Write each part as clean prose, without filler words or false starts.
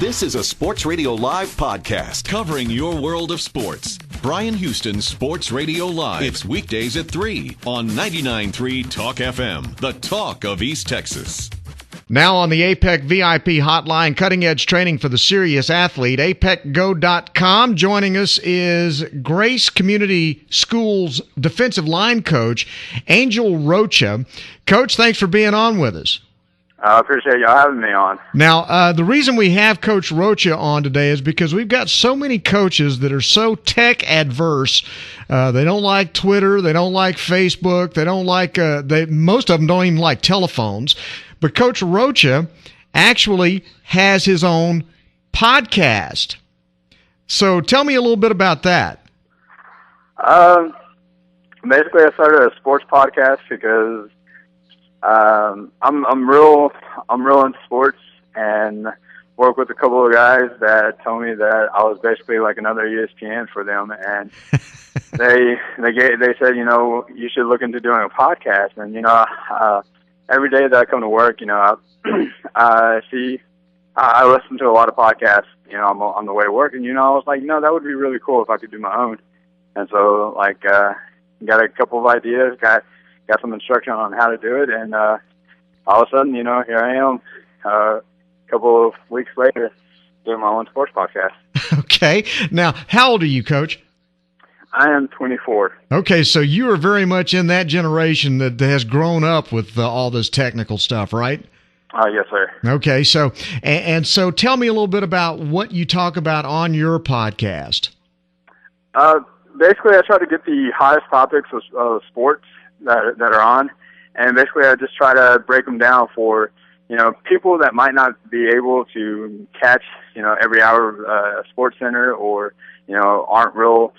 This is a Sports Radio Live podcast covering your world of sports. Bryan Houston's Sports Radio Live. It's weekdays at 3 on 99.3 Talk FM, the talk of East Texas. Now on the APEC VIP hotline, cutting-edge training for the serious athlete, apecgo.com. Joining us is Grace Community School's defensive line coach, Angel Rocha. Coach, thanks for being on with us. I appreciate y'all having me on. Now, the reason we have Coach Rocha on today is because we've got so many coaches that are so tech adverse. They don't like Twitter. They don't like Facebook. They don't like, most of them don't even like telephones. But Coach Rocha actually has his own podcast. So tell me a little bit about that. Basically, I started a sports podcast because I'm real into sports, and work with a couple of guys that told me that I was basically like another ESPN for them, and they said, you know, you should look into doing a podcast. And you know, every day that I come to work, you know, I listen to a lot of podcasts, you know, on the way to work, and you know, I was like, you know, that would be really cool if I could do my own. And so, like, got a couple of ideas, got some instruction on how to do it, and all of a sudden, you know, here I am, a couple of weeks later, doing my own sports podcast. Okay. Now, how old are you, Coach? I am 24. Okay, so you are very much in that generation that has grown up with all this technical stuff, right? Yes, sir. Okay, so and so tell me a little bit about what you talk about on your podcast. Basically, I try to get the hottest topics of sports that are on, and basically I just try to break them down for, you know, people that might not be able to catch, you know, every hour of Sports Center, or, you know, aren't real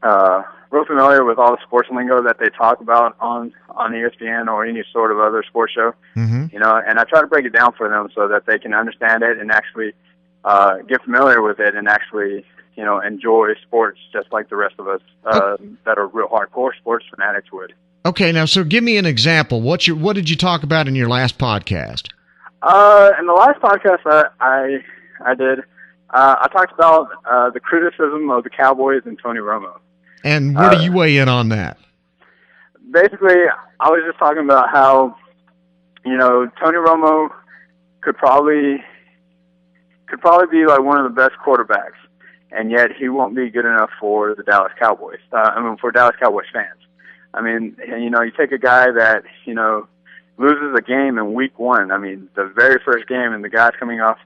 familiar with all the sports lingo that they talk about on ESPN or any sort of other sports show. Mm-hmm. You know, and I try to break it down for them so that they can understand it and actually get familiar with it and actually, you know, enjoy sports just like the rest of us that are real hardcore sports fanatics would. Okay, now, so give me an example. What did you talk about in your last podcast? In the last podcast I did, I talked about the criticism of the Cowboys and Tony Romo. And where do you weigh in on that? Basically, I was just talking about how, you know, Tony Romo could probably be like one of the best quarterbacks, and yet he won't be good enough for the Dallas Cowboys. For Dallas Cowboys fans. I mean, you know, you take a guy that, you know, loses a game in week 1. I mean, the very first game, and the guy's coming off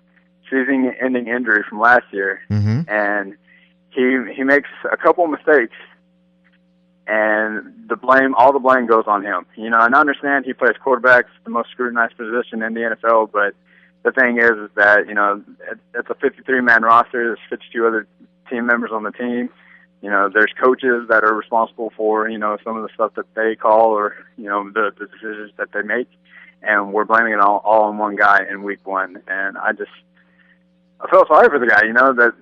season-ending injury from last year, mm-hmm. and he makes a couple mistakes, and all the blame goes on him. You know, and I understand he plays quarterback, the most scrutinized position in the NFL, but the thing is that, you know, it's a 53-man roster. There's 52 other team members on the team. You know, there's coaches that are responsible for, you know, some of the stuff that they call, or, you know, the decisions that they make, and we're blaming it all on one guy in week 1. And I felt sorry for the guy, you know, that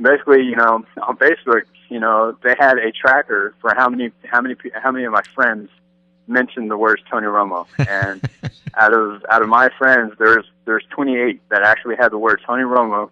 basically, you know, on Facebook, you know, they had a tracker for how many of my friends mentioned the words Tony Romo, and out of my friends, there's 28 that actually had the word Tony Romo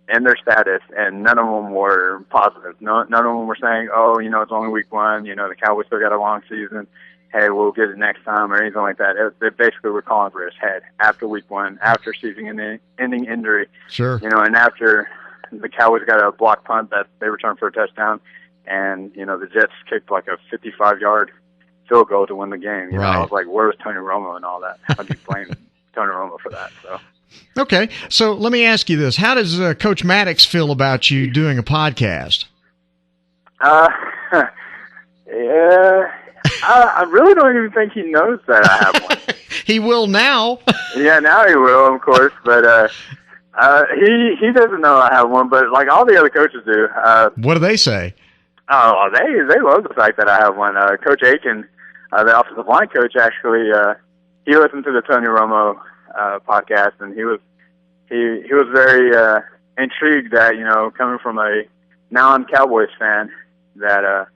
in their status, and none of them were positive. None of them were saying, oh, you know, it's only week 1, you know, the Cowboys still got a long season, hey, we'll get it next time, or anything like that. They basically were calling for his head after week 1, after season-ending injury. Sure. You know, and after the Cowboys got a block punt that they returned for a touchdown, and, you know, the Jets kicked like a 55-yard field goal to win the game. You know, I was like, where was Tony Romo and all that? How do you blame Tony Romo for that? So. Okay, so let me ask you this. How does Coach Maddox feel about you doing a podcast? Yeah, I really don't even think he knows that I have one. He will now. Yeah, now he will, of course, but he doesn't know I have one, but like all the other coaches do. What do they say? Oh, they love the fact that I have one. Coach Aiken, the offensive line coach, actually, he listened to the Tony Romo podcast, and he was very intrigued that, you know, coming from a non-Cowboys fan, that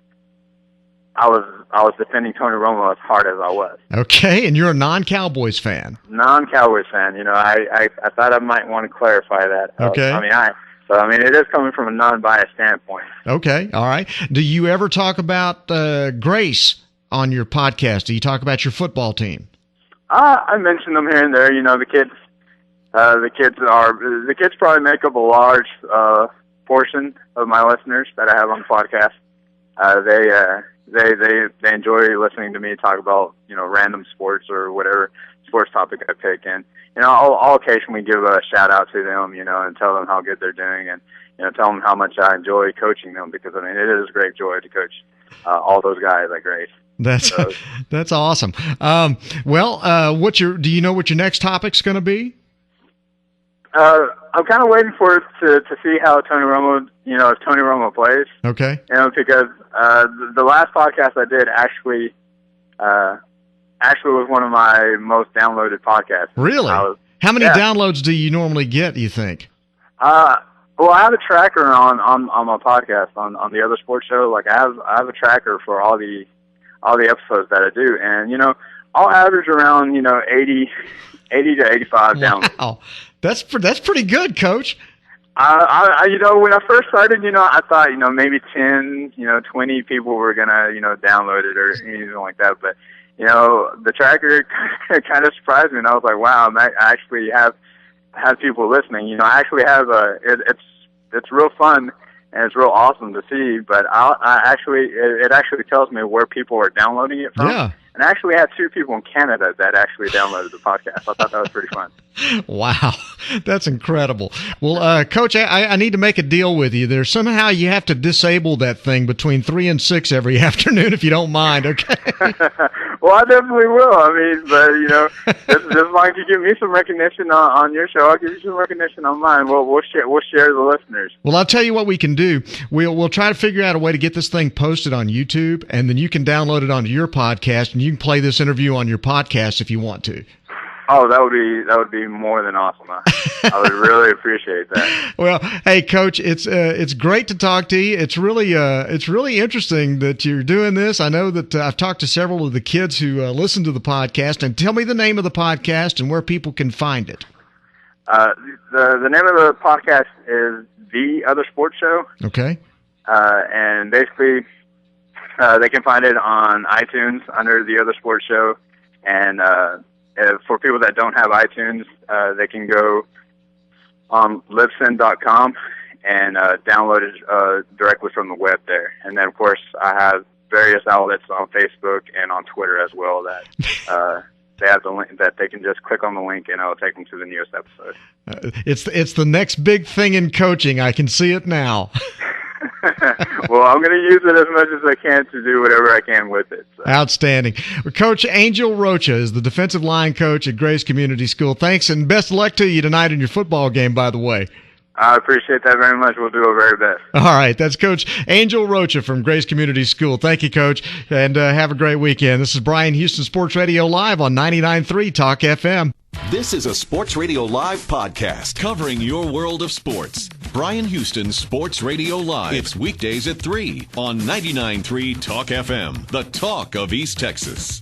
I was defending Tony Romo as hard as I was. Okay, and you're a non-Cowboys fan. Non-Cowboys fan. I thought I might want to clarify that. Okay. It is coming from a non-biased standpoint. Okay, all right. Do you ever talk about Grace on your podcast? Do you talk about your football team? I mention them here and there. The kids. The kids probably make up a large portion of my listeners that I have on the podcast. They enjoy listening to me talk about random sports or whatever sports topic I pick, and I'll occasionally give a shout out to them, and tell them how good they're doing, and tell them how much I enjoy coaching them, because it is a great joy to coach all those guys at Grace. That's awesome. Do you know what your next topic's going to be? I'm kind of waiting for it to see how Tony Romo, if Tony Romo plays. Okay. Because the last podcast I did actually was one of my most downloaded podcasts. Really? How many downloads do you normally get, you think? Well, I have a tracker on my podcast on the other sports show. Like I have a tracker for all the episodes that I do, and I'll average around 80 to 85 downloads. Wow. That's pretty good, Coach. When I first started, I thought, maybe 10, 20 people were gonna, download it or anything like that. But, the tracker kind of surprised me, and I was like, wow, I actually have people listening. I actually have it's real fun and it's real awesome to see. But it actually tells me where people are downloading it from. Yeah. And I actually had 2 people in Canada that actually downloaded the podcast. I thought that was pretty fun. Wow, that's incredible. Well, Coach, I need to make a deal with you. There's somehow you have to disable that thing between 3 and 6 every afternoon, if you don't mind. Okay. Well, I definitely will. But just as long as you give me some recognition on your show, I'll give you some recognition on mine. We'll share the listeners. Well, I'll tell you what we can do. We'll try to figure out a way to get this thing posted on YouTube, and then you can download it onto your podcast, and you can play this interview on your podcast if you want to. Oh, that would be more than awesome. I would really appreciate that. Well, hey, Coach, it's great to talk to you. It's really interesting that you're doing this. I know that I've talked to several of the kids who listen to the podcast. And tell me the name of the podcast and where people can find it. The name of the podcast is The Other Sports Show. Okay. And basically, they can find it on iTunes under The Other Sports Show, and for people that don't have iTunes, they can go on libsyn.com and download it directly from the web there. And then, of course, I have various outlets on Facebook and on Twitter as well that they have the link, that they can just click on the link and it'll take them to the newest episode. It's the next big thing in coaching. I can see it now. Well, I'm going to use it as much as I can to do whatever I can with it. So. Outstanding. Coach Angel Rocha is the defensive line coach at Grace Community School. Thanks, and best of luck to you tonight in your football game, by the way. I appreciate that very much. We'll do our very best. All right. That's Coach Angel Rocha from Grace Community School. Thank you, Coach, and have a great weekend. This is Bryan Houston Sports Radio Live on 99.3 Talk FM. This is a Sports Radio Live podcast covering your world of sports. Bryan Houston Sports Radio Live. It's weekdays at 3 on 99.3 Talk FM, the talk of East Texas.